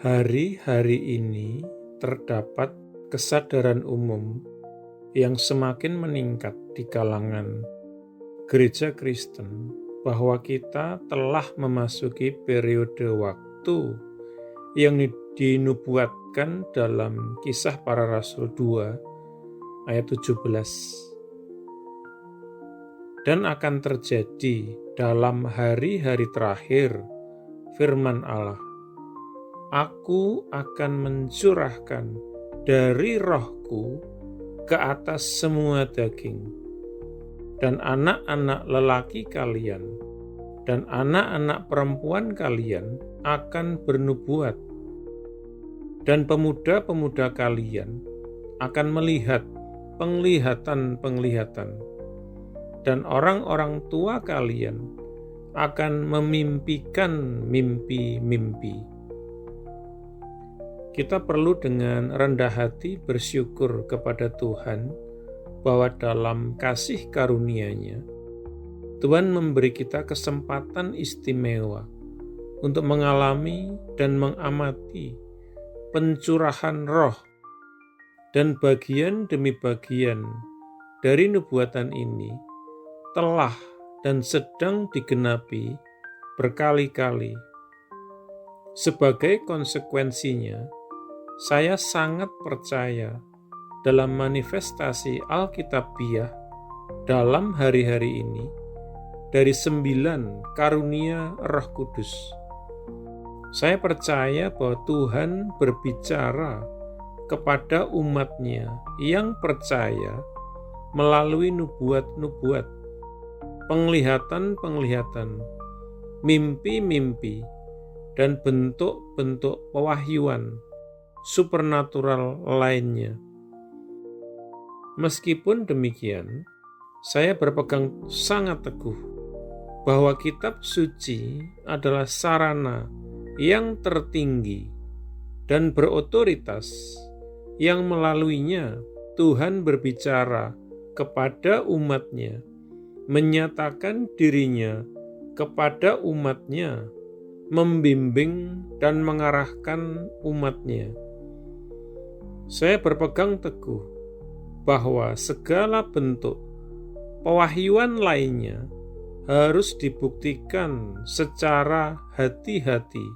Hari-hari ini terdapat kesadaran umum yang semakin meningkat di kalangan gereja Kristen bahwa kita telah memasuki periode waktu yang dinubuatkan dalam Kisah Para Rasul 2 ayat 17 dan akan terjadi dalam hari-hari terakhir. Firman Allah, Aku akan mencurahkan dari rohku ke atas semua daging, dan anak-anak lelaki kalian dan anak-anak perempuan kalian akan bernubuat, dan pemuda-pemuda kalian akan melihat penglihatan-penglihatan, dan orang-orang tua kalian akan memimpikan mimpi-mimpi. Kita perlu dengan rendah hati bersyukur kepada Tuhan bahwa dalam kasih karunia-Nya, Tuhan memberi kita kesempatan istimewa untuk mengalami dan mengamati pencurahan roh, dan bagian demi bagian dari nubuatan ini telah dan sedang digenapi berkali-kali. Sebagai konsekuensinya, saya sangat percaya dalam manifestasi Alkitabiah dalam hari-hari ini dari 9 karunia Roh Kudus. Saya percaya bahwa Tuhan berbicara kepada umat-Nya yang percaya melalui nubuat-nubuat, penglihatan-penglihatan, mimpi-mimpi, dan bentuk-bentuk pewahyuan supernatural lainnya. Meskipun demikian, saya berpegang sangat teguh bahwa kitab suci adalah sarana yang tertinggi dan berotoritas yang melaluinya Tuhan berbicara kepada umat-Nya, menyatakan dirinya kepada umat-Nya, membimbing dan mengarahkan umat-Nya. Saya berpegang teguh bahwa segala bentuk pewahyuan lainnya harus dibuktikan secara hati-hati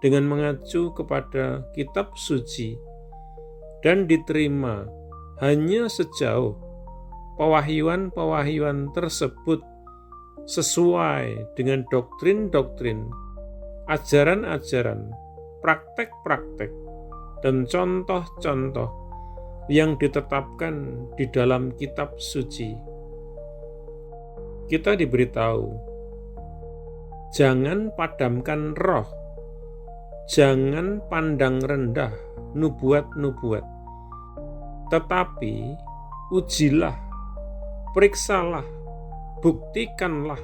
dengan mengacu kepada kitab suci dan diterima hanya sejauh pewahyuan-pewahyuan tersebut sesuai dengan doktrin-doktrin, ajaran-ajaran, praktek-praktek, dan contoh-contoh yang ditetapkan di dalam kitab suci. Kita diberitahu, jangan padamkan roh, jangan pandang rendah nubuat-nubuat, tetapi ujilah, periksalah, buktikanlah,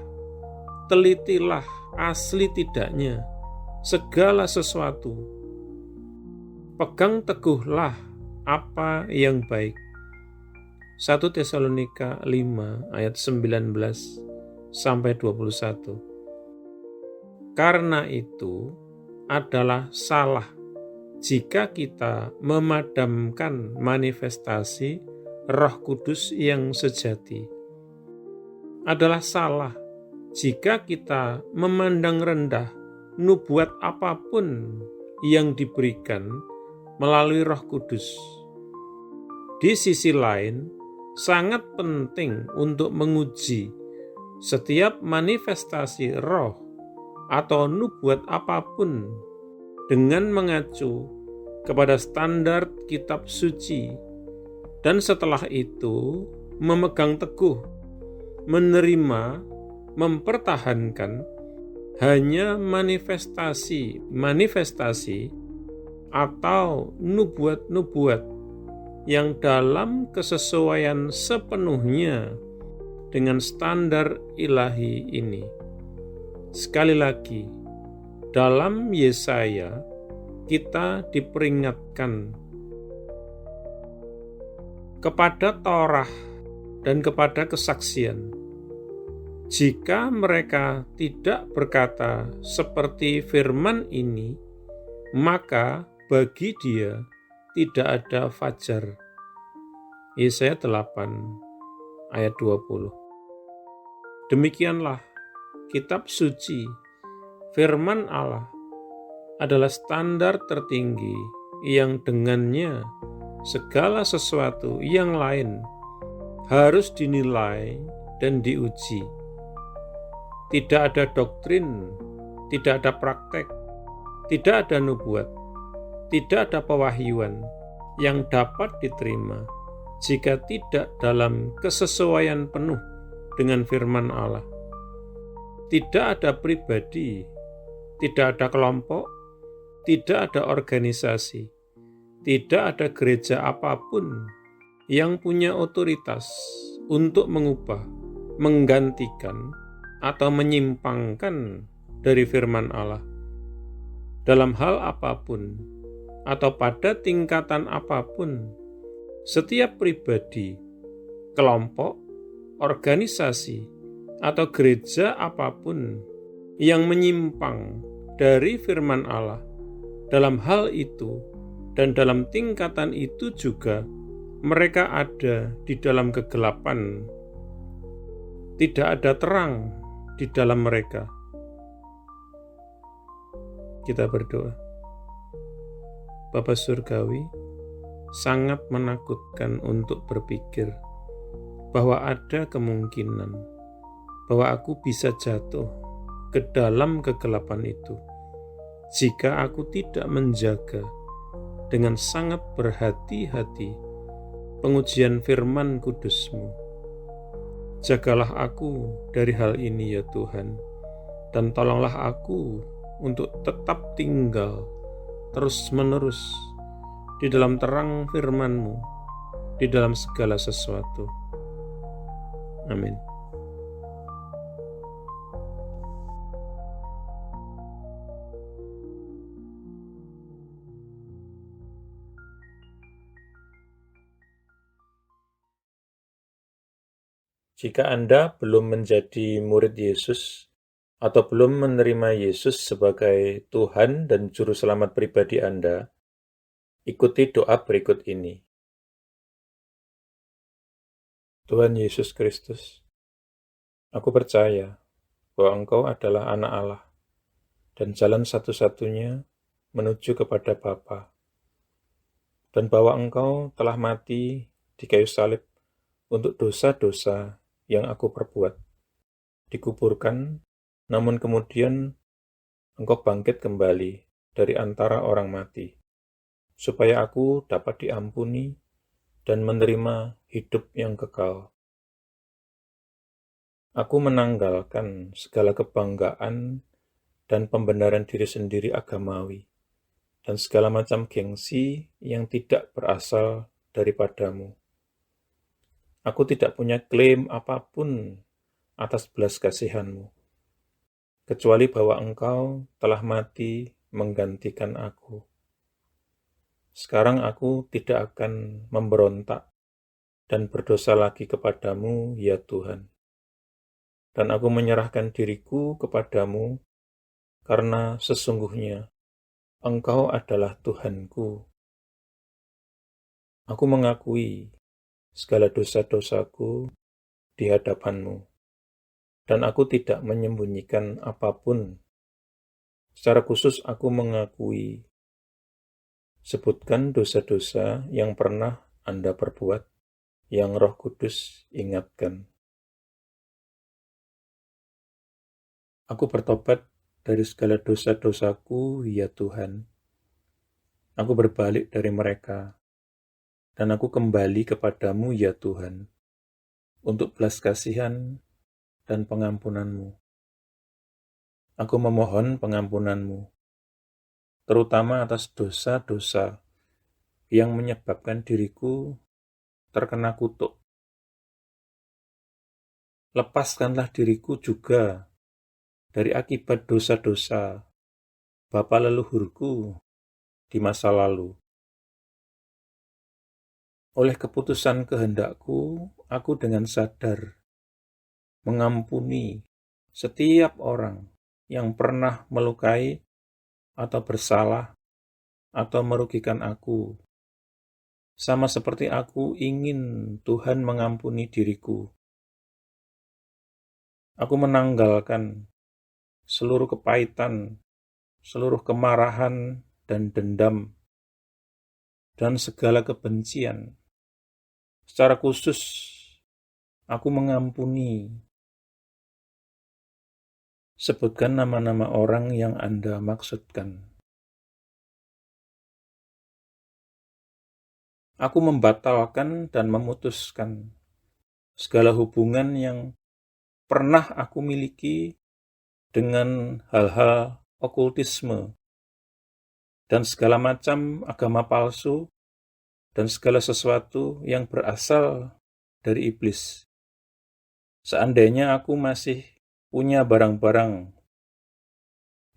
telitilah asli tidaknya segala sesuatu. Pegang teguhlah apa yang baik. 1 Tesalonika 5 ayat 19-21. Karena itu adalah salah jika kita memadamkan manifestasi Roh Kudus yang sejati. Adalah salah jika kita memandang rendah nubuat apapun yang diberikan melalui Roh Kudus. Di sisi lain, sangat penting untuk menguji setiap manifestasi roh atau nubuat apapun dengan mengacu kepada standar kitab suci, dan setelah itu memegang teguh, menerima, mempertahankan hanya manifestasi atau nubuat-nubuat yang dalam kesesuaian sepenuhnya dengan standar ilahi ini. Sekali lagi, dalam Yesaya kita diperingatkan kepada Torah dan kepada kesaksian. Jika mereka tidak berkata seperti firman ini, maka bagi dia tidak ada fajar. Yesaya 8 ayat 20. Demikianlah kitab suci, firman Allah adalah standar tertinggi yang dengannya segala sesuatu yang lain harus dinilai dan diuji. Tidak ada doktrin, tidak ada praktek, tidak ada nubuat, tidak ada pewahyuan yang dapat diterima jika tidak dalam kesesuaian penuh dengan firman Allah. Tidak ada pribadi, tidak ada kelompok, tidak ada organisasi, tidak ada gereja apapun yang punya otoritas untuk mengubah, menggantikan, atau menyimpangkan dari firman Allah. Dalam hal apapun, atau pada tingkatan apapun, setiap pribadi, kelompok, organisasi, atau gereja apapun yang menyimpang dari firman Allah, dalam hal itu dan dalam tingkatan itu juga mereka ada di dalam kegelapan. Tidak ada terang di dalam mereka. Kita berdoa. Bapa Surgawi, sangat menakutkan untuk berpikir bahwa ada kemungkinan bahwa aku bisa jatuh ke dalam kegelapan itu jika aku tidak menjaga dengan sangat berhati-hati pengujian firman kudus-Mu. Jagalah aku dari hal ini ya Tuhan, dan tolonglah aku untuk tetap tinggal terus-menerus di dalam terang firman-Mu, di dalam segala sesuatu. Amin. Jika Anda belum menjadi murid Yesus atau belum menerima Yesus sebagai Tuhan dan Juru Selamat pribadi Anda, ikuti doa berikut ini. Tuhan Yesus Kristus, aku percaya bahwa Engkau adalah anak Allah dan jalan satu-satunya menuju kepada Bapa, dan bahwa Engkau telah mati di kayu salib untuk dosa-dosa yang aku perbuat, dikuburkan, namun kemudian Engkau bangkit kembali dari antara orang mati, supaya aku dapat diampuni dan menerima hidup yang kekal. Aku menanggalkan segala kebanggaan dan pembenaran diri sendiri agamawi, dan segala macam gengsi yang tidak berasal daripadamu. Aku tidak punya klaim apapun atas belas kasihan-Mu, kecuali bahwa Engkau telah mati menggantikan aku. Sekarang aku tidak akan memberontak dan berdosa lagi kepadamu, ya Tuhan. Dan aku menyerahkan diriku kepadamu, karena sesungguhnya Engkau adalah Tuhanku. Aku mengakui segala dosa-dosaku di hadapan-Mu, dan aku tidak menyembunyikan apapun. Secara khusus aku mengakui, sebutkan dosa-dosa yang pernah Anda perbuat, yang Roh Kudus ingatkan. Aku bertobat dari segala dosa-dosaku, ya Tuhan. Aku berbalik dari mereka, dan aku kembali kepadamu, ya Tuhan, untuk belas kasihan dan pengampunan-Mu. Aku memohon pengampunan-Mu, terutama atas dosa-dosa yang menyebabkan diriku terkena kutuk. Lepaskanlah diriku juga dari akibat dosa-dosa bapa leluhurku di masa lalu. Oleh keputusan kehendakku, aku dengan sadar mengampuni setiap orang yang pernah melukai atau bersalah atau merugikan aku, sama seperti aku ingin Tuhan mengampuni diriku. Aku menanggalkan seluruh kepahitan, seluruh kemarahan dan dendam, dan segala kebencian. Secara khusus, aku mengampuni. Sebutkan nama-nama orang yang Anda maksudkan. Aku membatalkan dan memutuskan segala hubungan yang pernah aku miliki dengan hal-hal okultisme dan segala macam agama palsu dan segala sesuatu yang berasal dari iblis. Seandainya aku masih punya barang-barang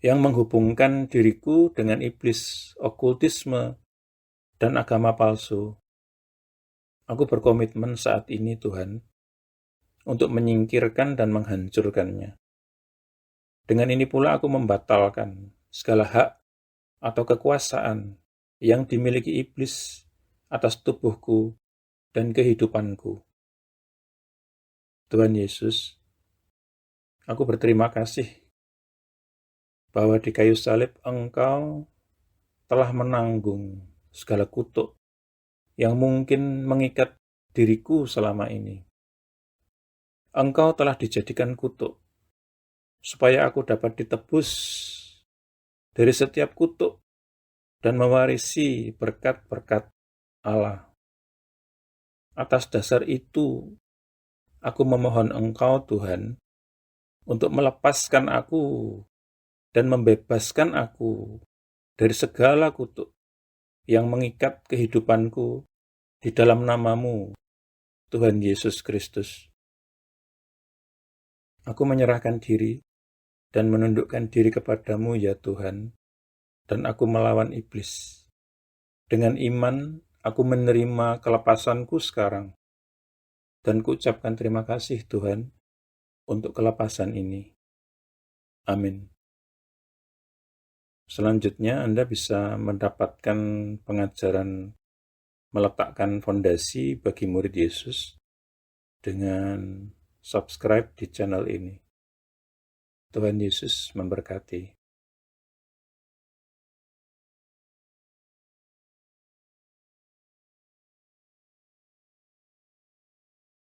yang menghubungkan diriku dengan iblis, okultisme, dan agama palsu, aku berkomitmen saat ini, Tuhan, untuk menyingkirkan dan menghancurkannya. Dengan ini pula aku membatalkan segala hak atau kekuasaan yang dimiliki iblis atas tubuhku dan kehidupanku. Tuhan Yesus, aku berterima kasih bahwa di kayu salib Engkau telah menanggung segala kutuk yang mungkin mengikat diriku selama ini. Engkau telah dijadikan kutuk, supaya aku dapat ditebus dari setiap kutuk dan mewarisi berkat-berkat Allah. Atas dasar itu, aku memohon Engkau, Tuhan, untuk melepaskan aku dan membebaskan aku dari segala kutuk yang mengikat kehidupanku di dalam nama-Mu, Tuhan Yesus Kristus. Aku menyerahkan diri dan menundukkan diri kepadamu, ya Tuhan, dan aku melawan iblis. Dengan iman, aku menerima kelepasanku sekarang, dan kuucapkan terima kasih, Tuhan, untuk kelepasan ini. Amin. Selanjutnya, Anda bisa mendapatkan pengajaran meletakkan fondasi bagi murid Yesus dengan subscribe di channel ini. Tuhan Yesus memberkati.